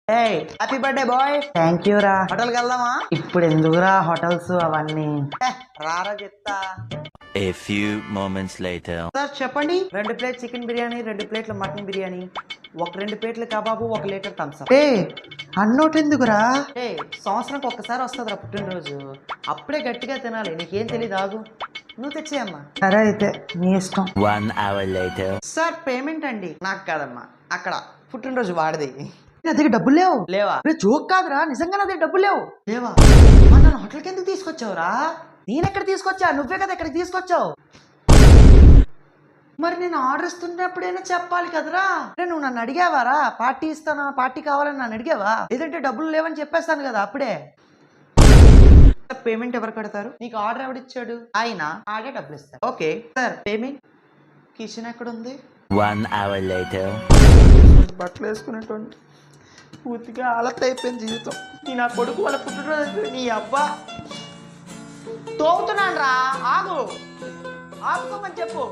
Happy birthday boy. Thank you రా. హోటల్కి వెళ్దామా? ఇప్పుడు ఎందుకురా హోటల్స్ అవన్నీ, రారా చెప్తా. A few moments later. Sir చెప్పండి. 2 ప్లేట్ చికెన్ బిర్యానీ, 2 ప్లేట్ల మటన్ బిర్యానీ, 2 ప్లేట్ల కబాబు, 1 లీటర్ థమ్స్ అప్. అన్నోటి ఎందుకురా? సంవత్సరానికి ఒక్కసారి వస్తుందిరా పుట్టినరోజు, అప్పుడే గట్టిగా తినాలి. నీకేం తెలియదు, ఆగు. నువ్వు తెచ్చేయమ్మా. సరే అయితే నీ ఇష్టం. 1 hour later. సార్ పేమెంట్ అండి. నాకు కాదమ్మా, అక్కడ పుట్టినరోజు వాడిది. నా దగ్గర డబ్బులు లేవు. లేవా? జోక్ కాదురా, నిజంగా నా దగ్గర డబ్బులు లేవు. లేవా? మరి నన్ను హోటల్కి ఎందుకు తీసుకొచ్చావురా? నేనెక్కడ తీసుకొచ్చా? నువ్వే కదా ఎక్కడికి తీసుకొచ్చావు. మరి నేను ఆర్డర్ ఇస్తున్నప్పుడైనా చెప్పాలి కదరా. నువ్వు నన్ను అడిగావారా? పార్టీ ఇస్తానా, పార్టీ కావాలని నన్ను అడిగావా? లేదంటే డబ్బులు లేవని చెప్పేస్తాను కదా అప్పుడే. పేమెంట్ ఎవరు కడతారు? నీకు ఆర్డర్ ఎవడిచ్చాడు? ఆయన ఆడే డబ్బులు ఇస్తారు. Okay sir, payment. కిచెన్ ఎక్కడ ఉంది? 1 hour later. బట్టలు వేసుకునేటువంటి పూర్తిగా అలర్ట్ అయిపోయింది జీవితం. నీ నా కొడుకు వాళ్ళ పుట్టినరోజు నీ అబ్బా తోగుతున్నాను రా. ఆగు, ఆపుకోమని చెప్పు.